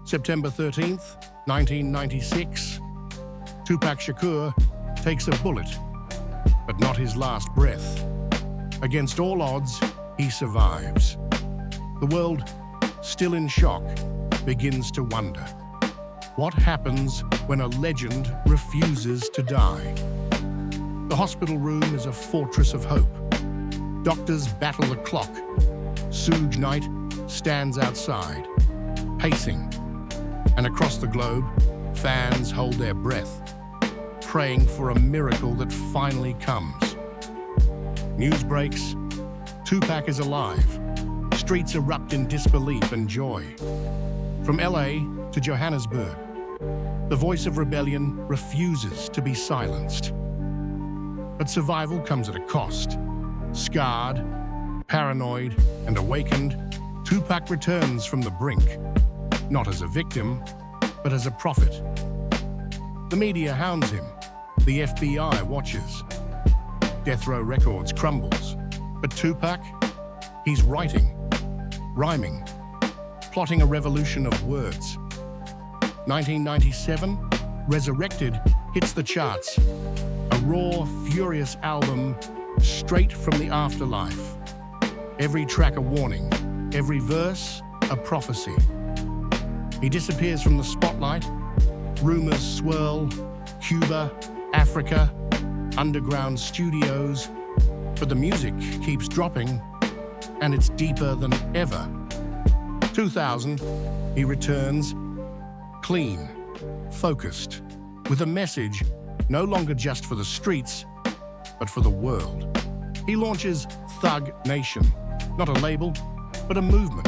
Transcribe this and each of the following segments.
September 13th, 1996, Tupac Shakur takes a bullet, but not his last breath. Against all odds, he survives. The world, still in shock, begins to wonder. What happens when a legend refuses to die? The hospital room is a fortress of hope. Doctors battle the clock. Suge Knight stands outside, pacing. And across the globe, fans hold their breath, praying for a miracle that finally comes. News breaks. Tupac is alive. Streets erupt in disbelief and joy. From LA to Johannesburg, the voice of rebellion refuses to be silenced. But survival comes at a cost. Scarred, paranoid, and awakened, Tupac returns from the brink, not as a victim, but as a prophet. The media hounds him. The FBI watches. Death Row Records crumbles. But Tupac, he's writing, rhyming, plotting a revolution of words. 1997, Resurrected hits the charts. A raw, furious album straight from the afterlife. Every track a warning, every verse a prophecy. He disappears from the spotlight. Rumors swirl. Cuba, Africa, underground studios. But the music keeps dropping, and it's deeper than ever. 2000, he returns, clean, focused, with a message no longer just for the streets, but for the world. He launches Thug Nation, not a label, but a movement,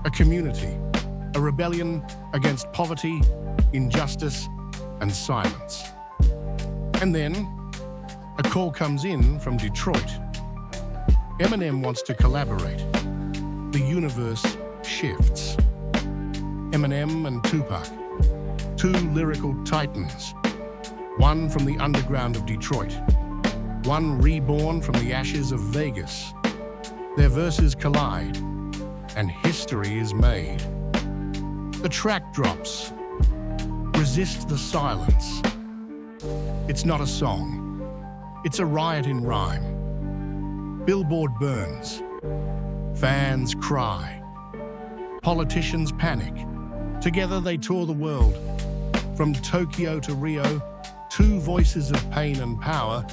a community, a rebellion against poverty, injustice, and silence. And then, a call comes in from Detroit. Eminem wants to collaborate. The universe shifts. Eminem and Tupac, two lyrical titans, one from the underground of Detroit, one reborn from the ashes of Vegas. Their verses collide, and history is made. The track drops. Resist the silence. It's not a song. It's a riot in rhyme. Billboard burns. Fans cry. Politicians panic. Together they tour the world. From Tokyo to Rio, two voices of pain and power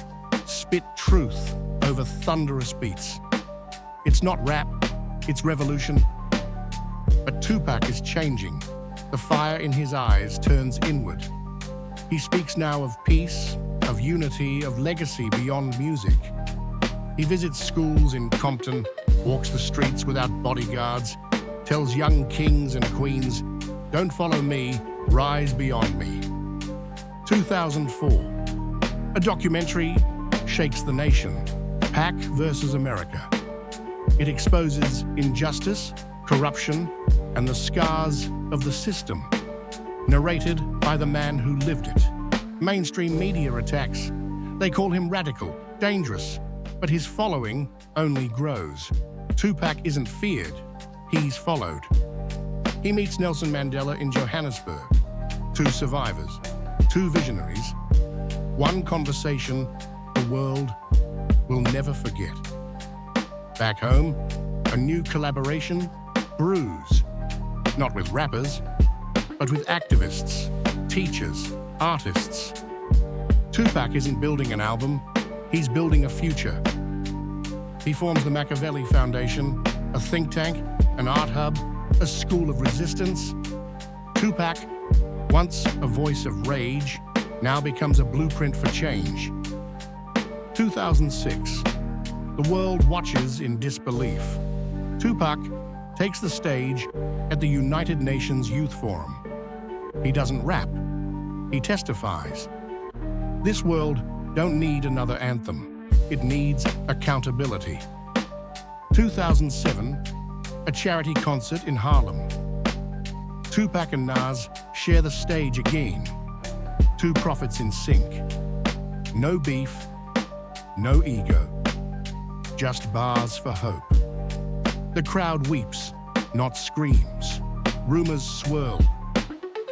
spit truth over thunderous beats. It's not rap, it's revolution. But Tupac is changing. The fire in his eyes turns inward. He speaks now of peace, of unity, of legacy beyond music. He visits schools in Compton, walks the streets without bodyguards, tells young kings and queens, "Don't follow me, rise beyond me." 2004. A documentary shakes the nation. Pac versus America. It exposes injustice, corruption, and the scars of the system. Narrated by the man who lived it. Mainstream media attacks. They call him radical, dangerous, but his following only grows. Tupac isn't feared, he's followed. He meets Nelson Mandela in Johannesburg. Two survivors, two visionaries. One conversation the world will never forget. Back home, a new collaboration brews. Not with rappers, but with activists, teachers, artists. Tupac isn't building an album, he's building a future. He forms the Machiavelli Foundation, a think tank, an art hub, a school of resistance. Tupac, once a voice of rage, now becomes a blueprint for change. 2006. The world watches in disbelief. Tupac takes the stage at the United Nations Youth Forum. He doesn't rap, he testifies. This world don't need another anthem. It needs accountability. 2007, a charity concert in Harlem. Tupac and Nas share the stage again. Two prophets in sync. No beef, no ego. Just bars for hope. The crowd weeps, not screams. Rumors swirl.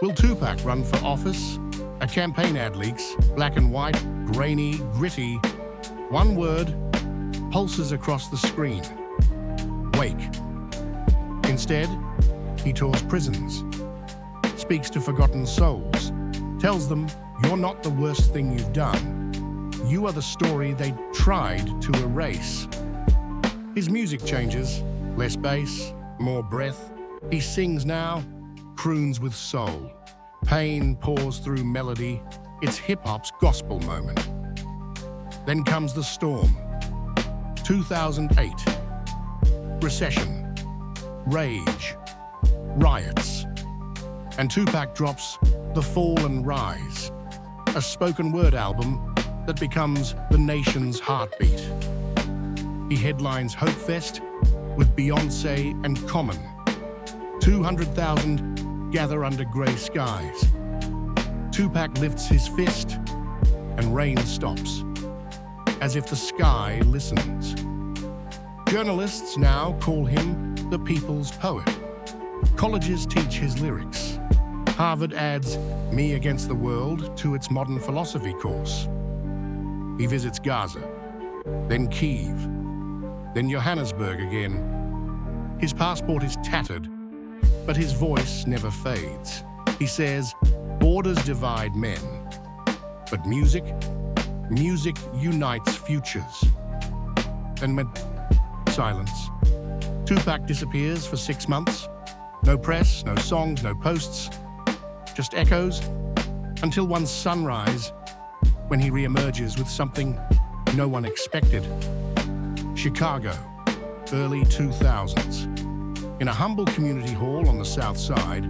Will Tupac run for office? A campaign ad leaks, black and white, grainy, gritty. One word pulses across the screen. Wake. Instead, he tours prisons, speaks to forgotten souls, tells them, you're not the worst thing you've done. You are the story they tried to erase. His music changes, less bass, more breath. He sings now, croons with soul. Pain pours through melody. It's hip-hop's gospel moment. Then comes the storm. 2008. Recession. Rage. Riots. And Tupac drops The Fall and Rise, a spoken word album that becomes the nation's heartbeat. He headlines Hope Fest with Beyoncé and Common. 200,000 gather under grey skies. Tupac lifts his fist and rain stops, as if the sky listens. Journalists now call him the people's poet. Colleges teach his lyrics. Harvard adds Me Against the World to its modern philosophy course. He visits Gaza, then Kyiv, then Johannesburg again. His passport is tattered, but his voice never fades. He says, borders divide men, but music unites futures. Then silence. Tupac disappears for 6 months. No press, no songs, no posts, just echoes, until one sunrise, when he reemerges with something no one expected. Chicago, early 2000s. In a humble community hall on the South Side,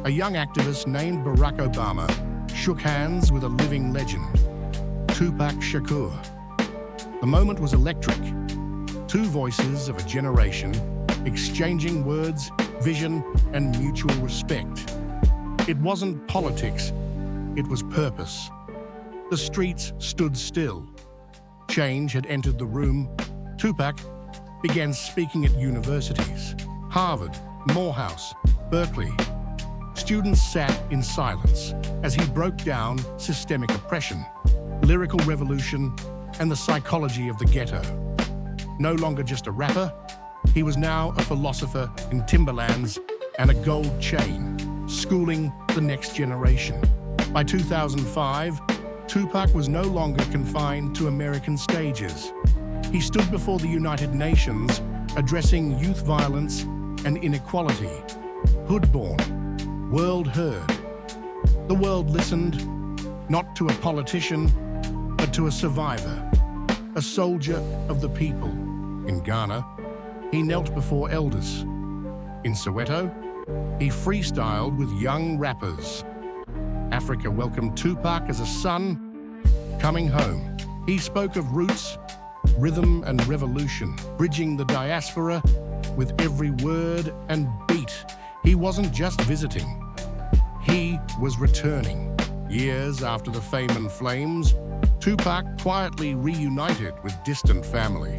a young activist named Barack Obama shook hands with a living legend, Tupac Shakur. The moment was electric. Two voices of a generation exchanging words, vision, and mutual respect. It wasn't politics, it was purpose. The streets stood still. Change had entered the room. Tupac began speaking at universities. Harvard, Morehouse, Berkeley. Students sat in silence as he broke down systemic oppression, lyrical revolution, and the psychology of the ghetto. No longer just a rapper, he was now a philosopher in Timberlands and a gold chain, schooling the next generation. By 2005, Tupac was no longer confined to American stages. He stood before the United Nations, addressing youth violence and inequality. Hood-born, world heard. The world listened, not to a politician, but to a survivor, a soldier of the people. In Ghana, he knelt before elders. In Soweto, he freestyled with young rappers. Africa welcomed Tupac as a son coming home. He spoke of roots, rhythm, and revolution, bridging the diaspora with every word and beat. He wasn't just visiting, he was returning. Years after the fame and flames, Tupac quietly reunited with distant family.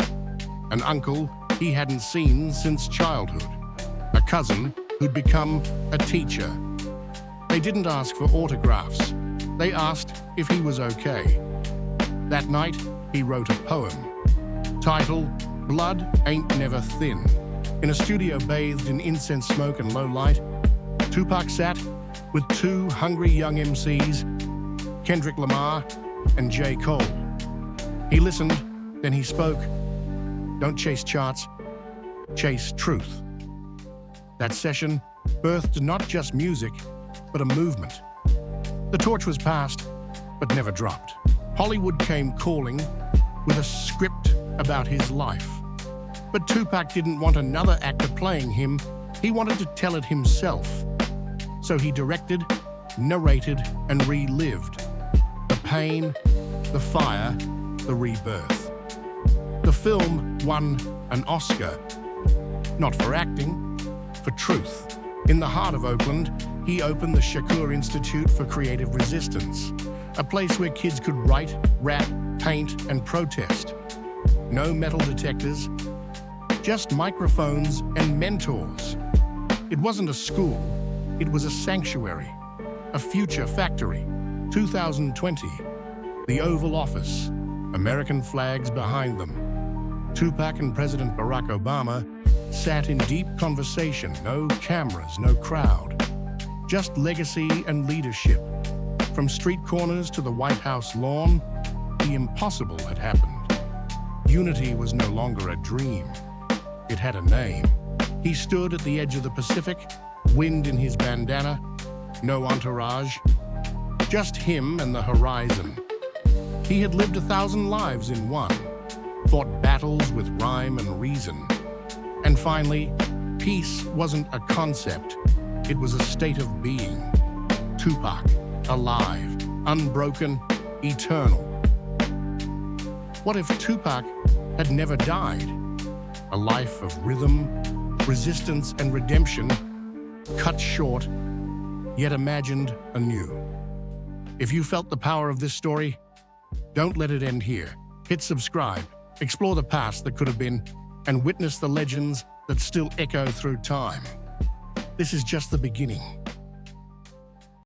An uncle he hadn't seen since childhood. A cousin who'd become a teacher. They didn't ask for autographs. They asked if he was okay. That night, he wrote a poem titled Blood Ain't Never Thin. In a studio bathed in incense smoke and low light, Tupac sat with two hungry young MCs, Kendrick Lamar and J. Cole. He listened, then he spoke. Don't chase charts, chase truth. That session birthed not just music, but a movement. The torch was passed, but never dropped. Hollywood came calling with a script about his life. But Tupac didn't want another actor playing him. He wanted to tell it himself. So he directed, narrated, and relived the pain, the fire, the rebirth. The film won an Oscar, not for acting, for truth. In the heart of Oakland, he opened the Shakur Institute for Creative Resistance, a place where kids could write, rap, paint, and protest. No metal detectors, just microphones and mentors. It wasn't a school, it was a sanctuary, a future factory. 2020, the Oval Office, American flags behind them. Tupac and President Barack Obama sat in deep conversation, no cameras, no crowd. Just legacy and leadership. From street corners to the White House lawn, the impossible had happened. Unity was no longer a dream. It had a name. He stood at the edge of the Pacific, wind in his bandana, no entourage, just him and the horizon. He had lived 1,000 lives in one, fought battles with rhyme and reason. And finally, peace wasn't a concept, it was a state of being. Tupac, alive, unbroken, eternal. What if Tupac had never died? A life of rhythm, resistance, and redemption, cut short, yet imagined anew. If you felt the power of this story, don't let it end here. Hit subscribe, explore the past that could have been, and witness the legends that still echo through time. This is just the beginning.